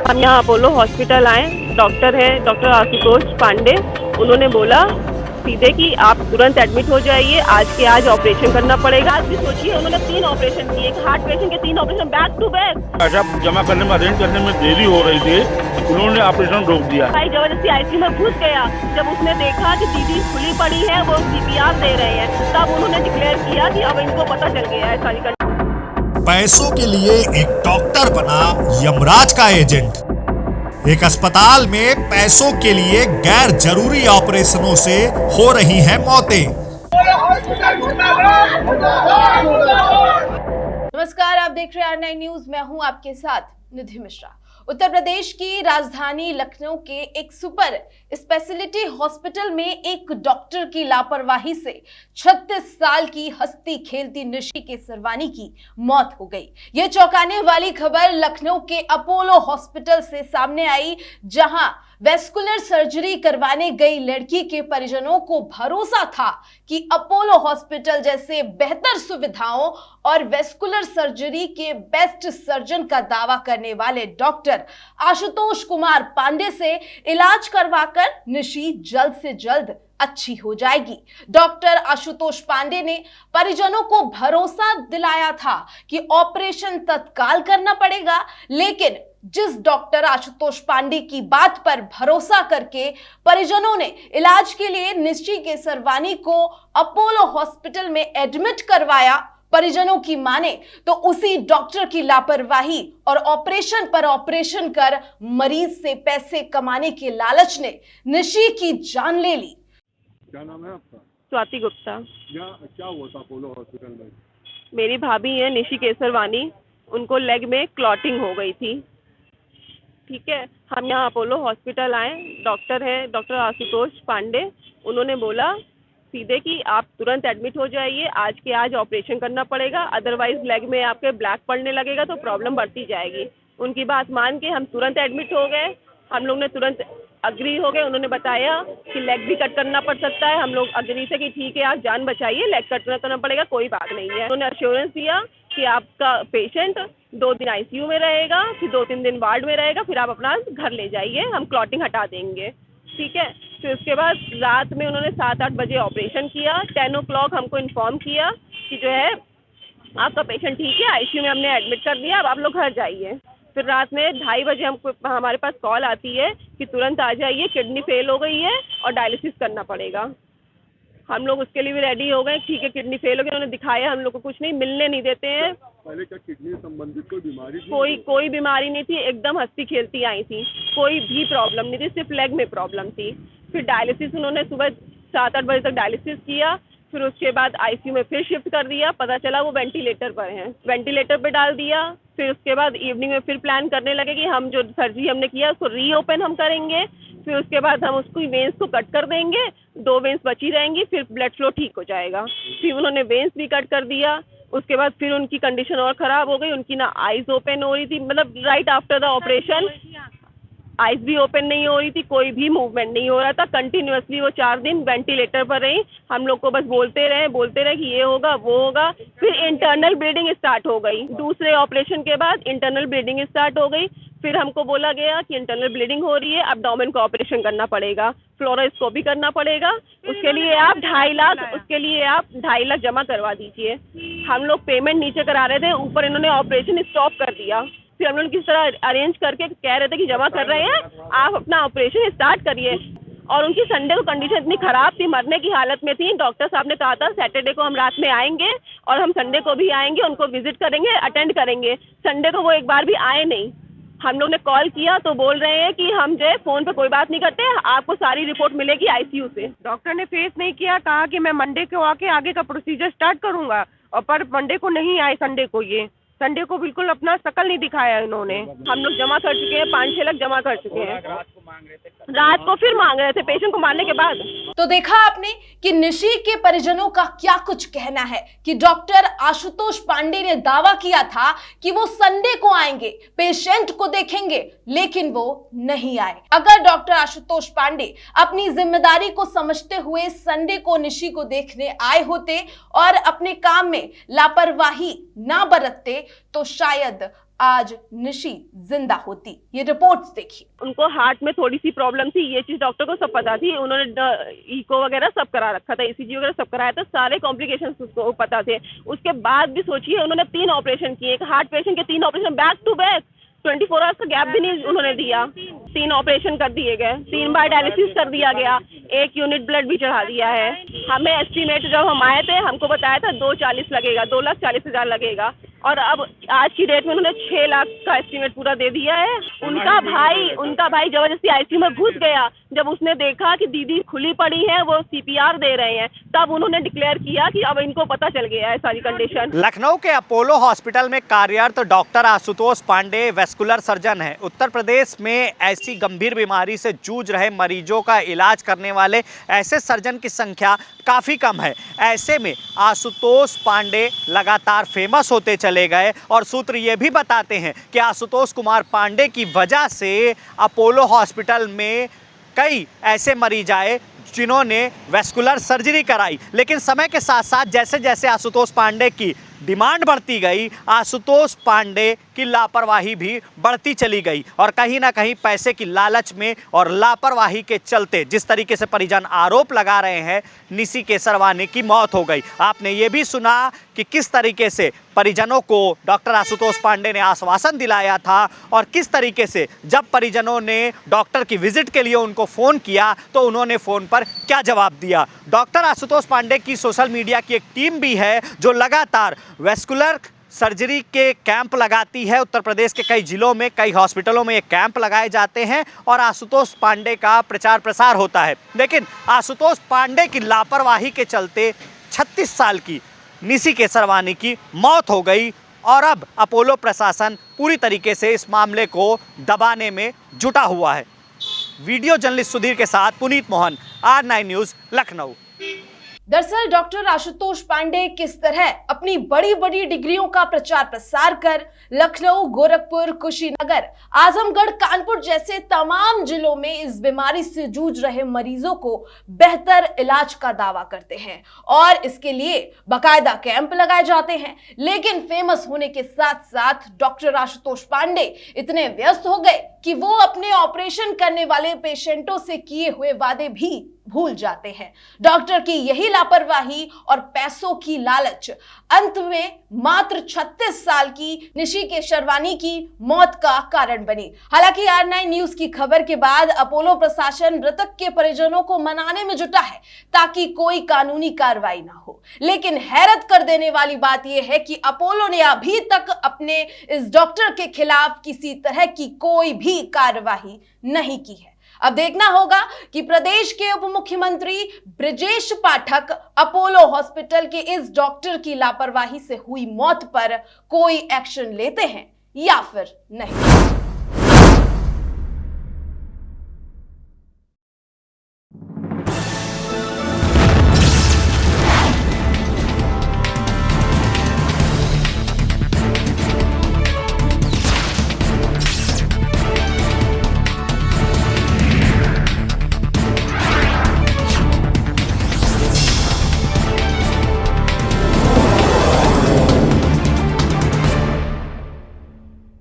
हम यहाँ Apollo hospital आए, डॉक्टर है डॉक्टर आशुतोष पांडे। उन्होंने बोला सीधे कि आप तुरंत एडमिट हो जाइए, आज के आज ऑपरेशन करना पड़ेगा। आज भी सोचिए उन्होंने 3 ऑपरेशन किए, हार्ट पेशेंट के 3 ऑपरेशन बैक टू बैक। पैसा जमा करने में अरेंज करने में देरी हो रही थी, उन्होंने ऑपरेशन रोक दिया। भाई जबरदस्ती आईसीयू में घुस गया। जब उसने देखा कि दीदी खुली पड़ी है, वो सीपीआर दे रहे हैं, तब उन्होंने डिक्लेयर किया कि अब इनको पता चल गया है सारी। पैसों के लिए एक डॉक्टर बना यमराज का एजेंट। एक अस्पताल में पैसों के लिए गैर जरूरी ऑपरेशनों से हो रही हैं मौतें। नमस्कार, आप देख रहे हैं R9 न्यूज। मैं हूं आपके साथ निधि मिश्रा। उत्तर प्रदेश की राजधानी लखनऊ के एक सुपर स्पेशलिटी हॉस्पिटल में एक डॉक्टर की लापरवाही से 36 साल की हंसती खेलती निशी केसरवानी की मौत हो गई। यह चौंकाने वाली खबर लखनऊ के अपोलो हॉस्पिटल से सामने आई, जहां वेस्कुलर सर्जरी करवाने गई लड़की के परिजनों को भरोसा था कि अपोलो हॉस्पिटल जैसे बेहतर सुविधाओं और वेस्कुलर सर्जरी के बेस्ट सर्जन का दावा करने वाले डॉक्टर आशुतोष कुमार पांडे से इलाज करवाकर निशी जल्द से जल्द अच्छी हो जाएगी। डॉक्टर आशुतोष पांडे ने परिजनों को भरोसा दिलाया था कि ऑपरेशन तत्काल करना पड़ेगा, लेकिन जिस डॉक्टर आशुतोष पांडे की बात पर भरोसा करके परिजनों ने इलाज के लिए निशी केसरवानी को अपोलो हॉस्पिटल में एडमिट करवाया, परिजनों की माने तो उसी डॉक्टर की लापरवाही और ऑपरेशन पर ऑपरेशन कर मरीज से पैसे कमाने के लालच ने निशी की जान ले ली। क्या नाम है आपका? स्वाति गुप्ता। क्या हुआ था अपोलो हॉस्पिटल में? मेरी भाभी है निशी केसरवानी, उनको लेग में क्लॉटिंग हो गई थी। ठीक है, हम यहाँ अपोलो हॉस्पिटल आए, डॉक्टर है डॉक्टर आशुतोष पांडे। उन्होंने बोला सीधे कि आप तुरंत एडमिट हो जाइए, आज के आज ऑपरेशन करना पड़ेगा, अदरवाइज लेग में आपके ब्लैक पड़ने लगेगा तो प्रॉब्लम बढ़ती जाएगी। उनकी बात मान के हम तुरंत एडमिट हो गए। हम लोग ने तुरंत अग्री हो गए। उन्होंने बताया कि लेग भी कट करना पड़ सकता है। हम लोग अग्री से कि ठीक है आप जान बचाइए, लेग कट करना पड़ेगा, कोई बात नहीं है। उन्होंने अश्योरेंस दिया कि आपका पेशेंट 2 दिन आईसीयू में रहेगा, फिर 2-3 दिन वार्ड में रहेगा, फिर आप अपना घर ले जाइए, हम क्लॉटिंग हटा देंगे। ठीक है, फिर उसके बाद रात में उन्होंने 7-8 बजे ऑपरेशन किया। 10 o'clock हमको इन्फॉर्म किया कि जो है आपका पेशेंट ठीक है, आईसीयू में हमने एडमिट कर दिया, अब आप लोग घर जाइए। फिर रात में 2:30 बजे हमको हमारे पास कॉल आती है कि तुरंत आ जाइए, किडनी फेल हो गई है और डायलिसिस करना पड़ेगा। हम लोग उसके लिए भी रेडी हो गए। ठीक है, किडनी फेल हो गई, उन्होंने दिखाया, हम लोग को कुछ नहीं, मिलने नहीं देते हैं। पहले क्या किडनी से संबंधित कोई बीमारी थी? कोई बीमारी नहीं थी, एकदम हंसती खेलती आई थी, कोई भी प्रॉब्लम नहीं थी, सिर्फ लेग में प्रॉब्लम थी। फिर डायलिसिस उन्होंने सुबह 7-8 बजे तक डायलिसिस किया। फिर उसके बाद आईसीयू में फिर शिफ्ट कर दिया, पता चला वो वेंटिलेटर पर हैं, वेंटिलेटर पे डाल दिया। फिर उसके बाद इवनिंग में फिर प्लान करने लगे कि हम जो सर्जरी हमने किया उसको रीओपन हम करेंगे। फिर उसके बाद हम उसको वेंस को कट कर देंगे, 2 वेंस बची रहेंगी, फिर ब्लड फ्लो ठीक हो जाएगा। फिर उन्होंने वेंस भी कट कर दिया। उसके बाद फिर उनकी कंडीशन और ख़राब हो गई, उनकी ना आइज़ ओपन हो रही थी, मतलब right after the operation eyes भी ओपन नहीं हो रही थी, कोई भी मूवमेंट नहीं हो रहा था। कंटिन्यूअसली वो 4 दिन वेंटिलेटर पर रही। हम लोग को बस बोलते रहे कि ये होगा वो होगा। फिर इंटरनल ब्लीडिंग स्टार्ट हो गई। दूसरे ऑपरेशन के बाद इंटरनल ब्लीडिंग स्टार्ट हो गई। फिर हमको बोला गया कि इंटरनल ब्लीडिंग हो रही है, एब्डोमेन का ऑपरेशन करना पड़ेगा, फ्लोरोस्कोपी करना पड़ेगा, उसके लिए आप 2.5 लाख जमा करवा दीजिए। हम लोग पेमेंट नीचे करा रहे थे, ऊपर इन्होंने ऑपरेशन स्टॉप कर दिया। फिर हम लोग किस तरह अरेंज करके कह रहे थे कि जमा कर रहे हैं, आप अपना ऑपरेशन स्टार्ट करिए। और उनकी संडे को कंडीशन इतनी ख़राब थी, मरने की हालत में थी। डॉक्टर साहब ने कहा था सैटरडे को हम रात में आएंगे और हम संडे को भी आएंगे, उनको विजिट करेंगे, अटेंड करेंगे। संडे को वो एक बार भी आए नहीं। हम लोग ने कॉल किया तो बोल रहे हैं कि हम जो है फ़ोन पे कोई बात नहीं करते, आपको सारी रिपोर्ट मिलेगी आईसीयू से। डॉक्टर ने फेस नहीं किया, कहा कि मैं मंडे को आके आगे का प्रोसीजर स्टार्ट करूंगा, और पर मंडे को नहीं आए, संडे को बिल्कुल अपना शकल नहीं दिखाया इन्होंने। हम लोग जमा कर चुके हैं, 5-6 लाख जमा कर चुके हैं। रात को फिर मांग रहे थे पेशेंट को मारने के बाद। तो देखा आपने कि निशी के परिजनों का क्या कुछ कहना है कि डॉक्टर आशुतोष पांडे ने दावा किया था कि वो संडे को आएंगे, पेशेंट को देखेंगे, लेकिन वो नहीं आए। अगर डॉक्टर आशुतोष पांडे अपनी जिम्मेदारी को समझते हुए संडे को निशी को देखने आए होते और अपने काम में लापरवाही ना बरतते तो शायद आज निशी जिंदा होती। ये रिपोर्ट्स देखिए। उनको हार्ट में थोड़ी सी प्रॉब्लम थी, ये चीज डॉक्टर को सब पता थी। उन्होंने इको वगैरह सब करा रखा था, ईसीजी वगैरह सब कराया था, सारे कॉम्प्लिकेशंस उसको पता थे। उसके बाद भी सोचिए उन्होंने 3 ऑपरेशन किए, एक हार्ट पेशेंट के 3 operation back to back, 24 hours का गैप भी नहीं उन्होंने दिया। 3 ऑपरेशन कर दिए गए, 3 बार डायलिसिस कर दिया गया, 1 यूनिट ब्लड भी चढ़ा दिया है। हमें एस्टिमेट जब हम आए थे हमको बताया था 240 लगेगा, 2,40,000 लगेगा, और अब आज की डेट में उन्होंने 6 लाख का एस्टिमेट पूरा दे दिया है। उनका भाई जबरदस्ती आईसीयू में घुस गया। जब उसने देखा कि दीदी खुली पड़ी है, वो सीपीआर दे रहे हैं, तब उन्होंने डिक्लेयर किया कि अब इनको पता चल गया है सारी कंडीशन। लखनऊ के अपोलो हॉस्पिटल में कार्यरत doctor Ashutosh Pandey vascular surgeon हैं। उत्तर प्रदेश में ऐसी गंभीर बीमारी से जूझ रहे मरीजों का इलाज करने वाले ऐसे सर्जन की संख्या काफ़ी कम है। ऐसे में आशुतोष पांडे लगातार फेमस होते चले गए और सूत्र ये भी बताते हैं कि आशुतोष कुमार पांडे की वजह से अपोलो हॉस्पिटल में कई ऐसे मरीज आए जिन्होंने वैस्कुलर सर्जरी कराई। लेकिन समय के साथ साथ जैसे जैसे आशुतोष पांडे की डिमांड बढ़ती गई, आशुतोष पांडे की लापरवाही भी बढ़ती चली गई और कहीं ना कहीं पैसे की लालच में और लापरवाही के चलते जिस तरीके से परिजन आरोप लगा रहे हैं, निशी केसरवानी की मौत हो गई। आपने ये भी सुना कि किस तरीके से परिजनों को डॉक्टर आशुतोष पांडे ने आश्वासन दिलाया था और किस तरीके से जब परिजनों ने डॉक्टर की विजिट के लिए उनको फ़ोन किया तो उन्होंने फ़ोन पर क्या जवाब दिया। डॉक्टर आशुतोष पांडे की सोशल मीडिया की एक टीम भी है जो लगातार वैस्कुलर सर्जरी के कैंप लगाती है। उत्तर प्रदेश के कई जिलों में, कई हॉस्पिटलों में ये कैंप लगाए जाते हैं और आशुतोष पांडे का प्रचार प्रसार होता है। लेकिन आशुतोष पांडे की लापरवाही के चलते 36 साल की निशी केसरवानी की मौत हो गई और अब अपोलो प्रशासन पूरी तरीके से इस मामले को दबाने में जुटा हुआ है। वीडियो जर्नलिस्ट सुधीर के साथ पुनीत मोहन, R9 न्यूज़, लखनऊ। दरअसल डॉक्टर आशुतोष पांडे किस तरह अपनी बड़ी बड़ी डिग्रियों का प्रचार प्रसार कर लखनऊ, गोरखपुर, कुशीनगर, आजमगढ़, कानपुर जैसे तमाम जिलों में इस बीमारी से जूझ रहे मरीजों को बेहतर इलाज का दावा करते हैं और इसके लिए बाकायदा कैंप लगाए जाते हैं। लेकिन फेमस होने के साथ साथ डॉक्टर आशुतोष पांडे इतने व्यस्त हो गए कि वो अपने ऑपरेशन करने वाले पेशेंटों से किए हुए वादे भी भूल जाते हैं। डॉक्टर की यही लापरवाही और पैसों की लालच अंत में मात्र 36 साल की निशी केसरवानी की मौत का कारण बनी। हालांकि R9 न्यूज़ की खबर के बाद अपोलो प्रशासन मृतक के परिजनों को मनाने में जुटा है ताकि कोई कानूनी कार्रवाई ना हो। लेकिन हैरत कर देने वाली बात यह है कि अपोलो ने अभी तक अपने इस डॉक्टर के खिलाफ किसी तरह की कोई भी कार्रवाई नहीं की है। अब देखना होगा कि प्रदेश के उप मुख्यमंत्री ब्रजेश पाठक अपोलो हॉस्पिटल के इस डॉक्टर की लापरवाही से हुई मौत पर कोई एक्शन लेते हैं या फिर नहीं।